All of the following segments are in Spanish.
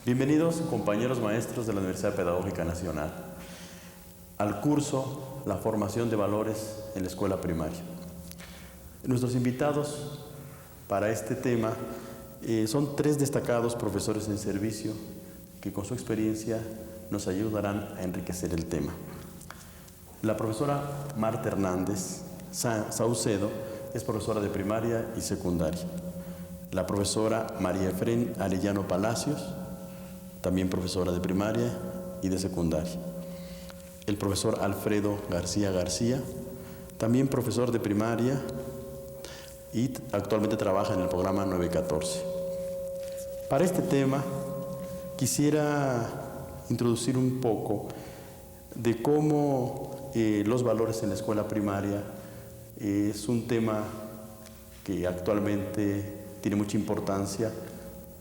Bienvenidos, compañeros maestros de la Universidad Pedagógica Nacional, al curso La formación de valores en la escuela primaria. Nuestros invitados para este tema son 3 destacados profesores en servicio que con su experiencia nos ayudarán a enriquecer el tema. La profesora Marta Hernández Saucedo es profesora de primaria y secundaria. La profesora María Efren Arellano Palacios, también profesora de primaria y de secundaria. El profesor Alfredo García García, también profesor de primaria y actualmente trabaja en el programa 914. Para este tema quisiera introducir un poco de cómo los valores en la escuela primaria es un tema que actualmente tiene mucha importancia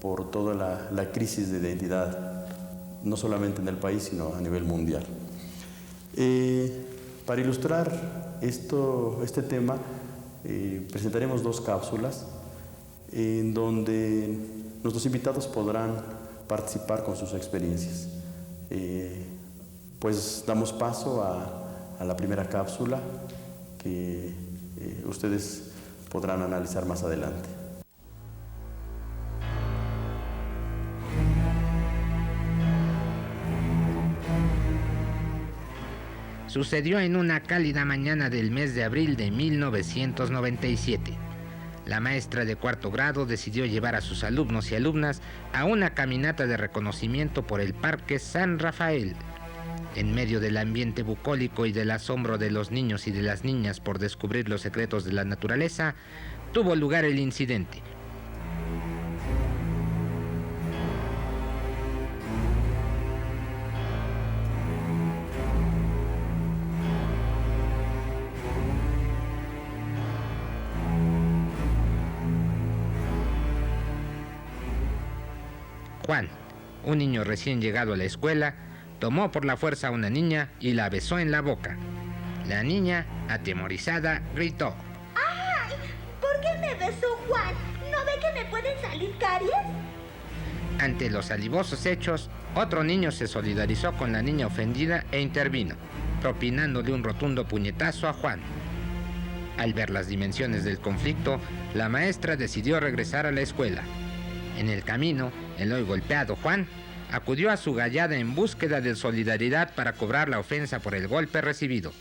por toda la crisis de identidad, no solamente en el país, sino a nivel mundial. Para ilustrar este tema, presentaremos 2 cápsulas en donde nuestros invitados podrán participar con sus experiencias. Pues damos paso a la primera cápsula que ustedes podrán analizar más adelante. Sucedió en una cálida mañana del mes de abril de 1997. La maestra de 4º grado decidió llevar a sus alumnos y alumnas a una caminata de reconocimiento por el Parque San Rafael. En medio del ambiente bucólico y del asombro de los niños y de las niñas por descubrir los secretos de la naturaleza, tuvo lugar el incidente. Juan, un niño recién llegado a la escuela, tomó por la fuerza a una niña y la besó en la boca. La niña, atemorizada, gritó: ¡Ay! ¿Por qué me besó Juan? ¿No ve que me pueden salir caries? Ante los salivosos hechos, otro niño se solidarizó con la niña ofendida e intervino, propinándole un rotundo puñetazo a Juan. Al ver las dimensiones del conflicto, la maestra decidió regresar a la escuela. En el camino, el hoy golpeado Juan acudió a su gallada en búsqueda de solidaridad para cobrar la ofensa por el golpe recibido.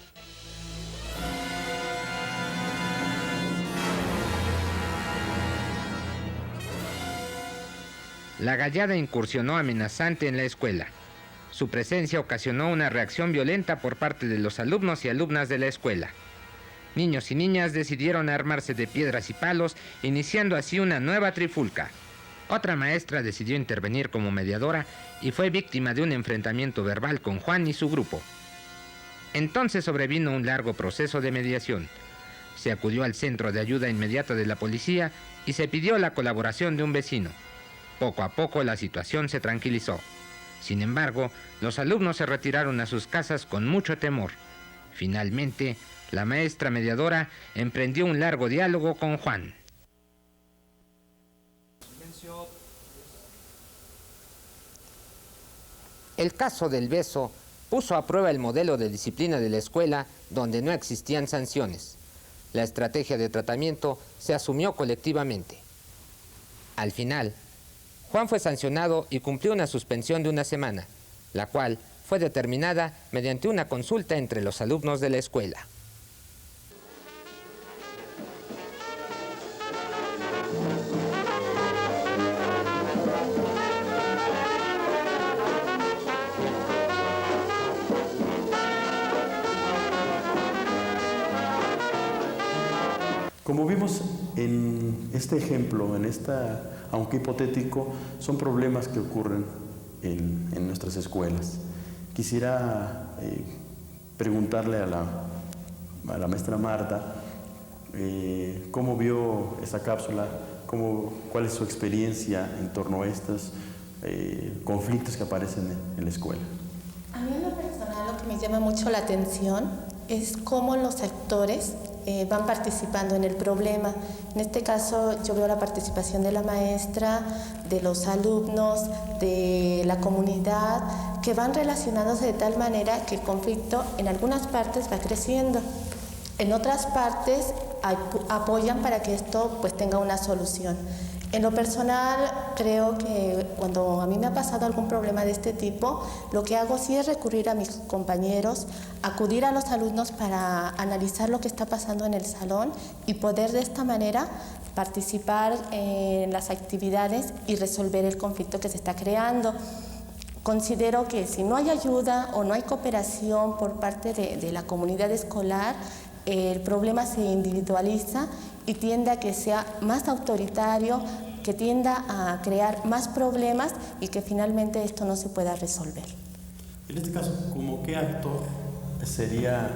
La gallada incursionó amenazante en la escuela. Su presencia ocasionó una reacción violenta por parte de los alumnos y alumnas de la escuela. Niños y niñas decidieron armarse de piedras y palos, iniciando así una nueva trifulca. Otra maestra decidió intervenir como mediadora y fue víctima de un enfrentamiento verbal con Juan y su grupo. Entonces sobrevino un largo proceso de mediación. Se acudió al centro de ayuda inmediata de la policía y se pidió la colaboración de un vecino. Poco a poco la situación se tranquilizó. Sin embargo, los alumnos se retiraron a sus casas con mucho temor. Finalmente, la maestra mediadora emprendió un largo diálogo con Juan. El caso del beso puso a prueba el modelo de disciplina de la escuela, donde no existían sanciones. La estrategia de tratamiento se asumió colectivamente. Al final, Juan fue sancionado y cumplió una suspensión de 1 semana, la cual fue determinada mediante una consulta entre los alumnos de la escuela. Como vimos en este ejemplo, aunque hipotético, son problemas que ocurren en nuestras escuelas. Quisiera preguntarle a la maestra Marta cómo vio esta cápsula, cuál es su experiencia en torno a estos conflictos que aparecen en la escuela. A mí en lo personal lo que me llama mucho la atención es cómo los actores van participando en el problema. En este caso yo veo la participación de la maestra, de los alumnos, de la comunidad, que van relacionándose de tal manera que el conflicto en algunas partes va creciendo. En otras partes apoyan para que esto pues tenga una solución. En lo personal, creo que cuando a mí me ha pasado algún problema de este tipo, lo que hago sí es recurrir a mis compañeros, acudir a los alumnos para analizar lo que está pasando en el salón y poder de esta manera participar en las actividades y resolver el conflicto que se está creando. Considero que si no hay ayuda o no hay cooperación por parte de la comunidad escolar, el problema se individualiza y tiende a que sea más autoritario, que tienda a crear más problemas y que finalmente esto no se pueda resolver. En este caso, ¿cómo qué actor sería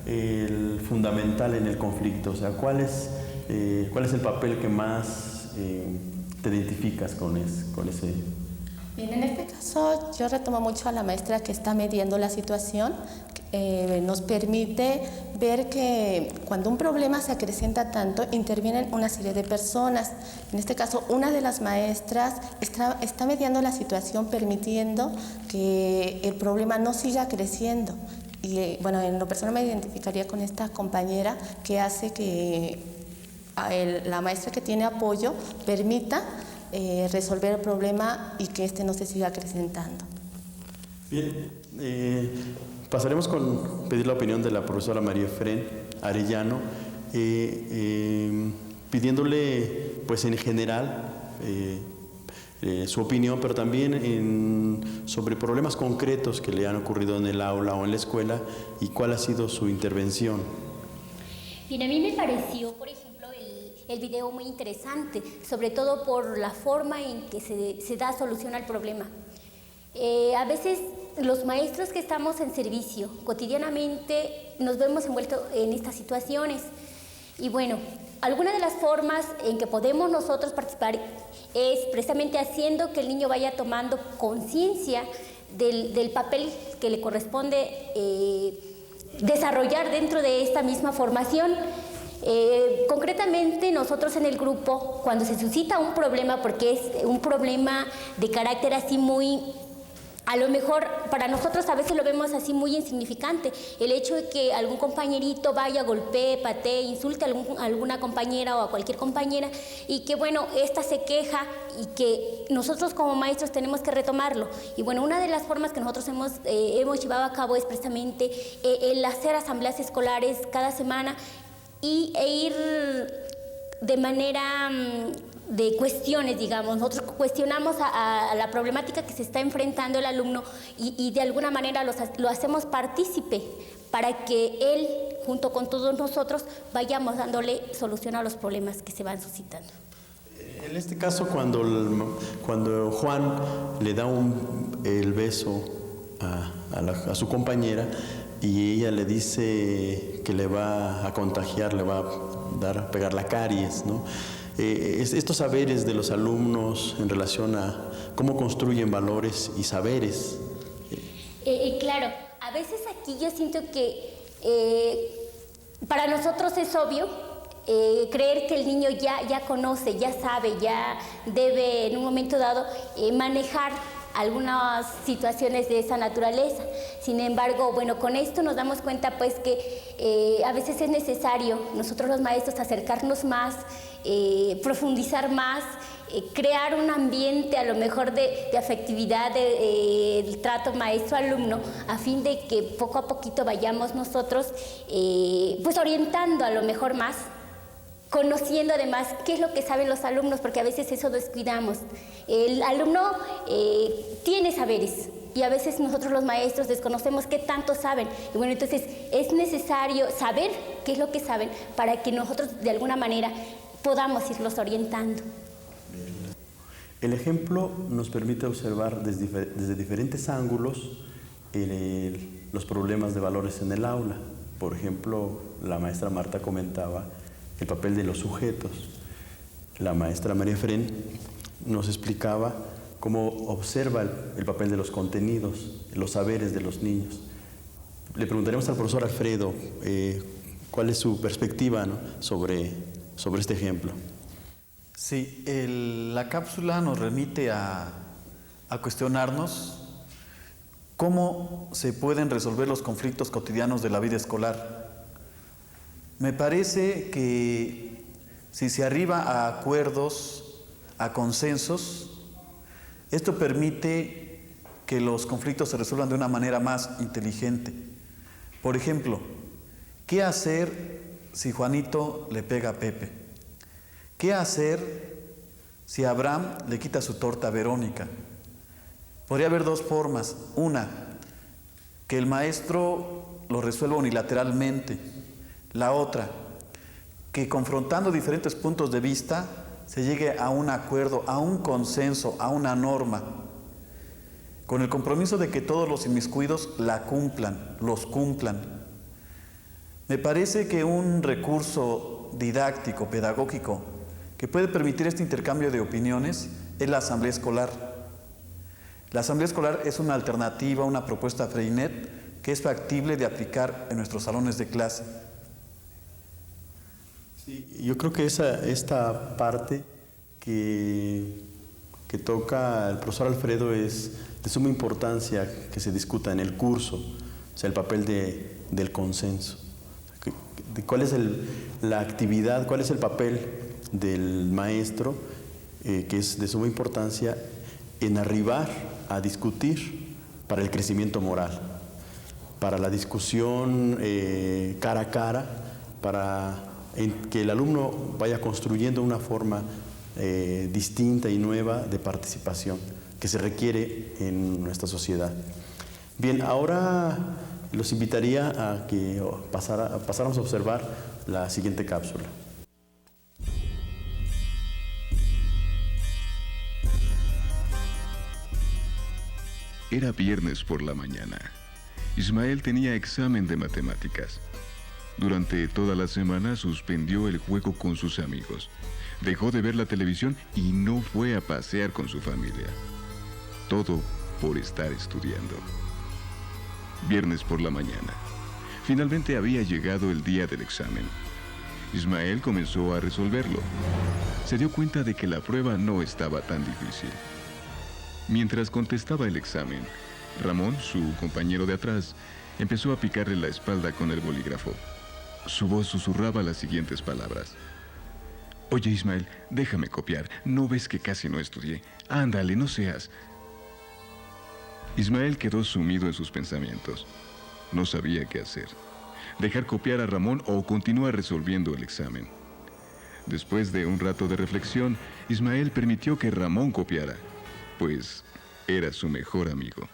el fundamental en el conflicto? O sea, ¿cuál es el papel que más te identificas con ese? Bien, en este caso yo retomo mucho a la maestra que está mediando la situación. Nos permite ver que cuando un problema se acrecenta tanto, intervienen una serie de personas. En este caso, una de las maestras está mediando la situación, permitiendo que el problema no siga creciendo. Y bueno, en lo personal me identificaría con esta compañera que hace que la maestra que tiene apoyo permita resolver el problema y que este no se siga acrecentando. Bien, pasaremos con pedir la opinión de la profesora María Efren Arellano, pidiéndole, pues en general, su opinión, pero también sobre problemas concretos que le han ocurrido en el aula o en la escuela y cuál ha sido su intervención. Bien, a mí me pareció, por ejemplo, el video muy interesante, sobre todo por la forma en que se da solución al problema. A veces los maestros que estamos en servicio cotidianamente nos vemos envueltos en estas situaciones y bueno, alguna de las formas en que podemos nosotros participar es precisamente haciendo que el niño vaya tomando conciencia del papel que le corresponde desarrollar dentro de esta misma formación. Concretamente nosotros en el grupo, cuando se suscita un problema, porque es un problema de carácter así muy, a lo mejor para nosotros a veces lo vemos así muy insignificante, el hecho de que algún compañerito vaya, golpee, patee, insulte a alguna compañera o a cualquier compañera y que bueno, esta se queja y que nosotros como maestros tenemos que retomarlo. Y bueno, una de las formas que nosotros hemos llevado a cabo es precisamente el hacer asambleas escolares cada semana e ir de manera de cuestiones, digamos. Nosotros cuestionamos a la problemática que se está enfrentando el alumno y de alguna manera lo hacemos partícipe para que él, junto con todos nosotros, vayamos dándole solución a los problemas que se van suscitando. En este caso, cuando Juan le da el beso a su compañera y ella le dice que le va a contagiar, le va a pegar la caries, ¿no? Estos saberes de los alumnos en relación a cómo construyen valores y saberes. Claro, a veces aquí yo siento que para nosotros es obvio creer que el niño ya conoce, ya sabe, ya debe en un momento dado manejar algunas situaciones de esa naturaleza. Sin embargo, bueno, con esto nos damos cuenta pues que a veces es necesario nosotros los maestros acercarnos más, profundizar más, crear un ambiente a lo mejor de afectividad, del trato maestro-alumno, a fin de que poco a poquito vayamos nosotros pues orientando a lo mejor más, conociendo además qué es lo que saben los alumnos, porque a veces eso descuidamos. El alumno tiene saberes y a veces nosotros los maestros desconocemos qué tanto saben. Y bueno, entonces es necesario saber qué es lo que saben para que nosotros de alguna manera podamos irlos orientando. El ejemplo nos permite observar desde diferentes ángulos los problemas de valores en el aula. Por ejemplo, la maestra Marta comentaba el papel de los sujetos. La maestra María Efren nos explicaba cómo observa el papel de los contenidos, los saberes de los niños. Le preguntaremos al profesor Alfredo ¿Cuál es su perspectiva, ¿no?, sobre este ejemplo? Sí, la cápsula nos remite a cuestionarnos cómo se pueden resolver los conflictos cotidianos de la vida escolar. Me parece que si se arriba a acuerdos, a consensos, esto permite que los conflictos se resuelvan de una manera más inteligente. Por ejemplo, ¿qué hacer si Juanito le pega a Pepe? ¿Qué hacer si Abraham le quita su torta a Verónica? Podría haber dos formas. Una, que el maestro lo resuelva unilateralmente. La otra, que confrontando diferentes puntos de vista se llegue a un acuerdo, a un consenso, a una norma, con el compromiso de que todos los inmiscuidos la cumplan, los cumplan. Me parece que un recurso didáctico, pedagógico, que puede permitir este intercambio de opiniones es la asamblea escolar. La asamblea escolar es una alternativa, una propuesta Freinet que es factible de aplicar en nuestros salones de clase. Sí, yo creo que esta parte que toca el profesor Alfredo es de suma importancia que se discuta en el curso, o sea, el papel del consenso. ¿Cuál es la actividad, cuál es el papel del maestro, que es de suma importancia en arribar a discutir para el crecimiento moral, para la discusión cara a cara, para que el alumno vaya construyendo una forma distinta y nueva de participación que se requiere en nuestra sociedad. Bien, ahora los invitaría a que pasáramos a observar la siguiente cápsula. Era viernes por la mañana. Ismael tenía examen de matemáticas. Durante toda la semana suspendió el juego con sus amigos. Dejó de ver la televisión y no fue a pasear con su familia. Todo por estar estudiando. Viernes por la mañana. Finalmente había llegado el día del examen. Ismael comenzó a resolverlo. Se dio cuenta de que la prueba no estaba tan difícil. Mientras contestaba el examen, Ramón, su compañero de atrás, empezó a picarle la espalda con el bolígrafo. Su voz susurraba las siguientes palabras. Oye, Ismael, déjame copiar. ¿No ves que casi no estudié? Ándale, no seas... Ismael quedó sumido en sus pensamientos. No sabía qué hacer. Dejar copiar a Ramón o continuar resolviendo el examen. Después de un rato de reflexión, Ismael permitió que Ramón copiara, pues era su mejor amigo.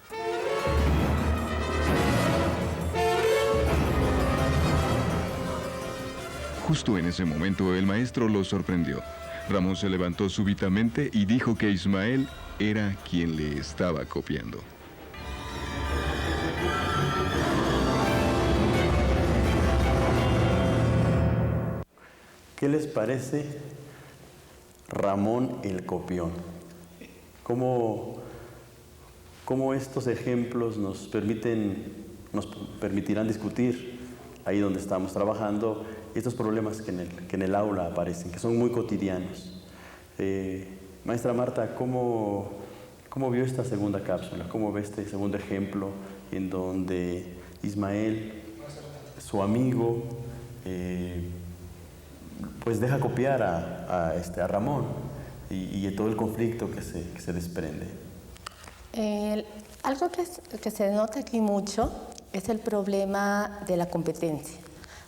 Justo en ese momento, el maestro lo sorprendió. Ramón se levantó súbitamente y dijo que Ismael era quien le estaba copiando. ¿Qué les parece Ramón el copión? ¿Cómo estos ejemplos nos permitirán discutir ahí donde estamos trabajando estos problemas que en el aula aparecen, que son muy cotidianos? Maestra Marta, ¿cómo vio esta segunda cápsula? ¿Cómo ve este segundo ejemplo en donde Ismael, su amigo, pues deja copiar a Ramón y todo el conflicto que se desprende? Algo que se nota aquí mucho es el problema de la competencia.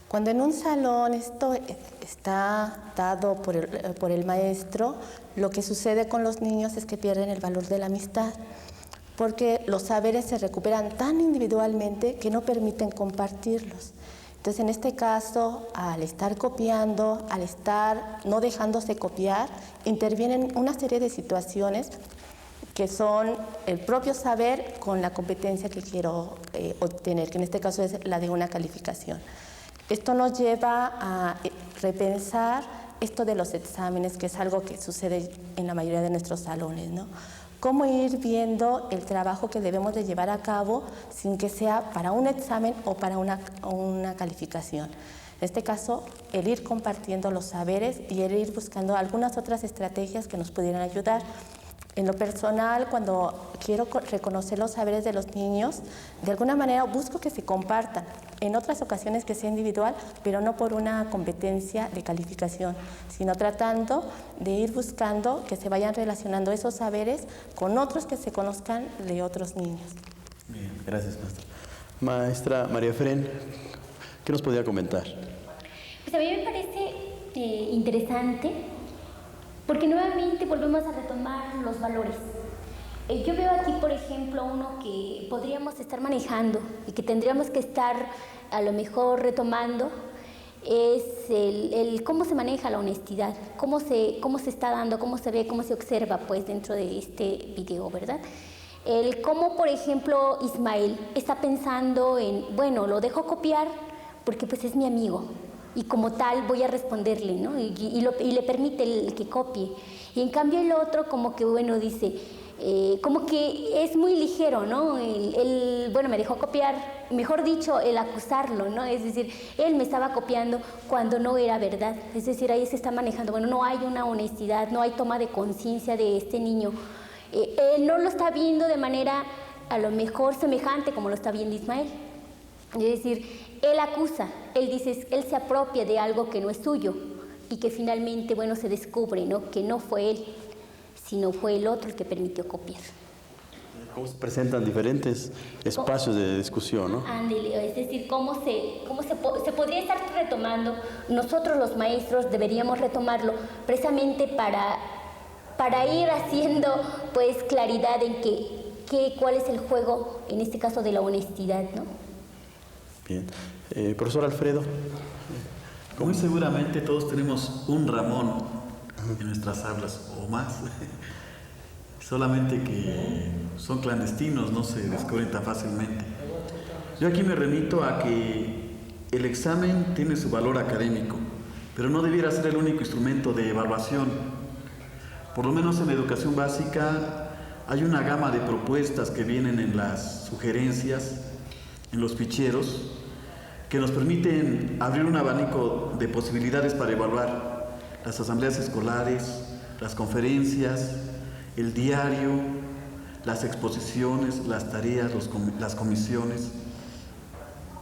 Cuando en un salón esto está dado por el maestro, lo que sucede con los niños es que pierden el valor de la amistad, porque los saberes se recuperan tan individualmente que no permiten compartirlos. Entonces, en este caso, al estar copiando, al estar no dejándose copiar, intervienen una serie de situaciones que son el propio saber con la competencia que quiero obtener, que en este caso es la de una calificación. Esto nos lleva a repensar esto de los exámenes, que es algo que sucede en la mayoría de nuestros salones, ¿no? Cómo ir viendo el trabajo que debemos de llevar a cabo sin que sea para un examen o para una calificación. En este caso, el ir compartiendo los saberes y el ir buscando algunas otras estrategias que nos pudieran ayudar. En lo personal, cuando quiero reconocer los saberes de los niños, de alguna manera busco que se compartan. En otras ocasiones que sea individual, pero no por una competencia de calificación, sino tratando de ir buscando que se vayan relacionando esos saberes con otros que se conozcan de otros niños. Bien, gracias, maestra. Maestra María Fren, ¿qué nos podría comentar? Pues a mí me parece interesante, porque nuevamente volvemos a retomar los valores. Yo veo aquí, por ejemplo, uno que podríamos estar manejando y que tendríamos que estar a lo mejor retomando, es el cómo se maneja la honestidad, cómo se está dando, cómo se ve, cómo se observa pues dentro de este video, ¿verdad? El cómo, por ejemplo, Ismael está pensando en, bueno, lo dejo copiar porque pues es mi amigo, y como tal voy a responderle, ¿no? Y le permite el que copie. Y en cambio el otro como que, bueno, dice, como que es muy ligero, ¿no? Bueno, me dejó copiar, mejor dicho, el acusarlo, ¿no? Es decir, él me estaba copiando cuando no era verdad. Es decir, ahí se está manejando, bueno, no hay una honestidad, no hay toma de conciencia de este niño. Él no lo está viendo de manera a lo mejor semejante como lo está viendo Ismael. Es decir, él acusa, él dice, él se apropia de algo que no es suyo y que finalmente, bueno, se descubre, ¿no? Que no fue él, sino fue el otro el que permitió copiar. ¿Cómo se presentan diferentes espacios de discusión, no? Ándale, es decir, cómo se podría estar retomando. Nosotros los maestros deberíamos retomarlo precisamente para ir haciendo pues claridad en cuál es el juego, en este caso de la honestidad, ¿no? Bien. Profesor Alfredo. Muy seguramente todos tenemos un Ramón en nuestras aulas o más, solamente que son clandestinos, no se descubren tan fácilmente. Yo aquí me remito a que el examen tiene su valor académico, pero no debiera ser el único instrumento de evaluación. Por lo menos en la educación básica hay una gama de propuestas que vienen en las sugerencias, en los ficheros, que nos permiten abrir un abanico de posibilidades para evaluar las asambleas escolares, las conferencias, el diario, las exposiciones, las tareas, las comisiones,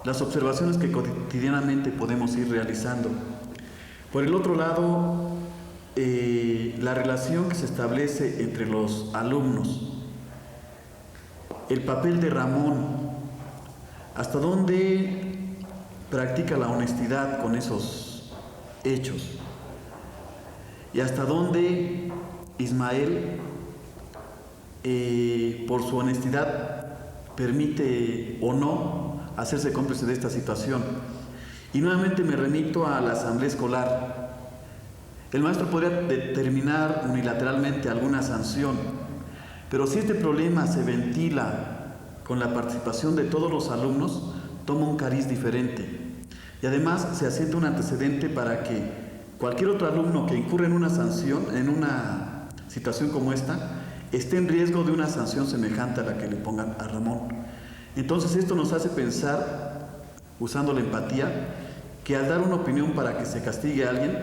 las observaciones que cotidianamente podemos ir realizando. Por el otro lado, la relación que se establece entre los alumnos, el papel de Ramón, hasta dónde practica la honestidad con esos hechos y hasta dónde Ismael, por su honestidad, permite o no hacerse cómplice de esta situación. Y nuevamente me remito a la asamblea escolar. El maestro podría determinar unilateralmente alguna sanción, pero si este problema se ventila con la participación de todos los alumnos, toma un cariz diferente. Y además se asienta un antecedente para que cualquier otro alumno que incurre en una sanción, en una situación como esta, esté en riesgo de una sanción semejante a la que le pongan a Ramón. Entonces esto nos hace pensar, usando la empatía, que al dar una opinión para que se castigue a alguien,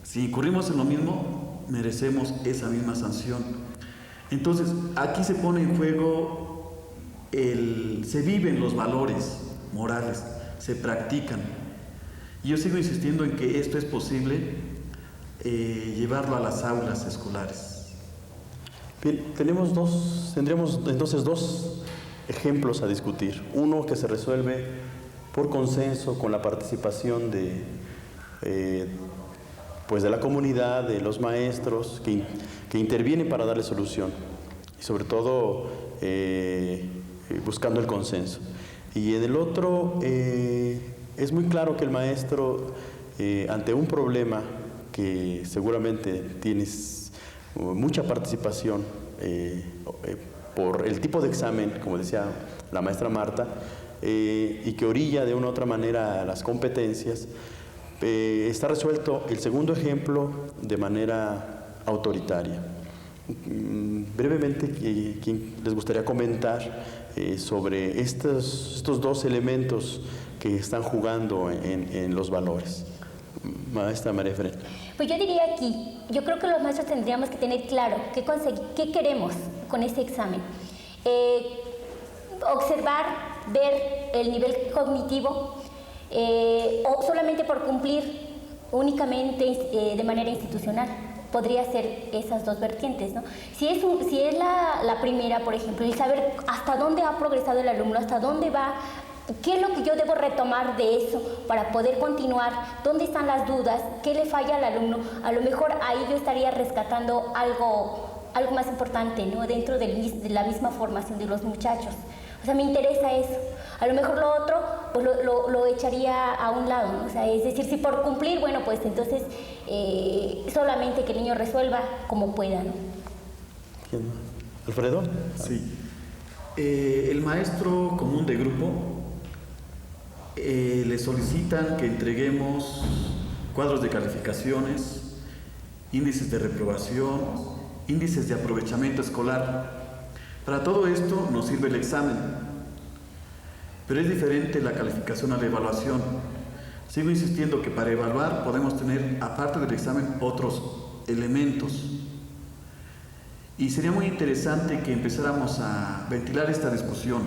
si incurrimos en lo mismo, merecemos esa misma sanción. Entonces aquí se pone en juego, se viven los valores morales, se practican. Y yo sigo insistiendo en que esto es posible llevarlo a las aulas escolares. Bien, tendríamos entonces dos ejemplos a discutir. Uno que se resuelve por consenso con la participación de la comunidad, de los maestros que intervienen para darle solución y sobre todo buscando el consenso. Y en el otro es muy claro que el maestro ante un problema que seguramente tienes mucha participación por el tipo de examen, como decía la maestra Marta, y que orilla de una u otra manera las competencias, está resuelto el segundo ejemplo de manera autoritaria. Brevemente, ¿quién les gustaría comentar sobre estos dos elementos que están jugando en los valores. Maestra María Efren. Pues yo diría aquí, yo creo que los maestros tendríamos que tener claro qué queremos con este examen. Observar, ver el nivel cognitivo, o solamente por cumplir únicamente de manera institucional. Podría ser esas dos vertientes, ¿no? Si es la primera, por ejemplo, el saber hasta dónde ha progresado el alumno, hasta dónde va, qué es lo que yo debo retomar de eso para poder continuar, dónde están las dudas, qué le falla al alumno, a lo mejor ahí yo estaría rescatando algo más importante, ¿no? Dentro de la misma formación de los muchachos. O sea, me interesa eso. A lo mejor lo otro, pues lo echaría a un lado, ¿no? O sea, es decir, si por cumplir, bueno, pues entonces solamente que el niño resuelva como pueda, ¿no? ¿Quién? ¿Alfredo? Sí. El maestro común de grupo le solicitan que entreguemos cuadros de calificaciones, índices de reprobación, índices de aprovechamiento escolar. Para todo esto nos sirve el examen, pero es diferente la calificación a la evaluación. Sigo insistiendo que para evaluar podemos tener, aparte del examen, otros elementos. Y sería muy interesante que empezáramos a ventilar esta discusión.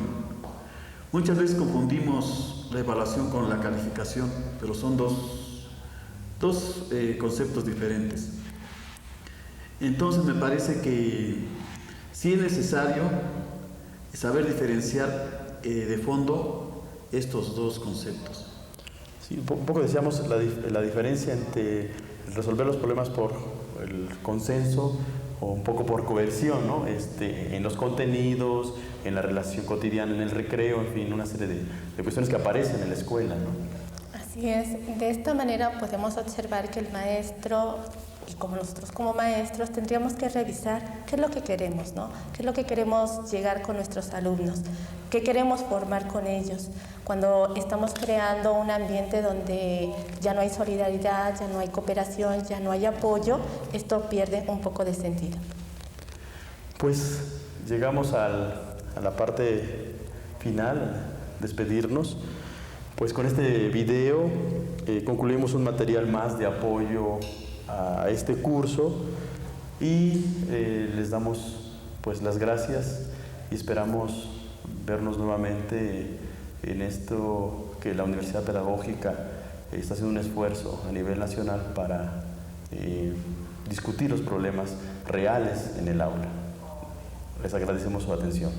Muchas veces confundimos la evaluación con la calificación, pero son dos conceptos diferentes. Entonces me parece que sí es necesario saber diferenciar de fondo estos dos conceptos. Sí, un poco decíamos la diferencia entre resolver los problemas por el consenso o un poco por coerción, ¿no? En los contenidos, en la relación cotidiana, en el recreo, en fin, una serie de cuestiones que aparecen en la escuela, ¿no? Así es. De esta manera podemos observar que el maestro, y como nosotros como maestros, tendríamos que revisar qué es lo que queremos, ¿no? ¿Qué es lo que queremos llegar con nuestros alumnos? ¿Qué queremos formar con ellos? Cuando estamos creando un ambiente donde ya no hay solidaridad, ya no hay cooperación, ya no hay apoyo, esto pierde un poco de sentido. Pues llegamos a la parte final, despedirnos. Pues con este video concluimos un material más de apoyo a este curso y les damos pues las gracias y esperamos vernos nuevamente en esto que la Universidad Pedagógica está haciendo un esfuerzo a nivel nacional para discutir los problemas reales en el aula. Les agradecemos su atención.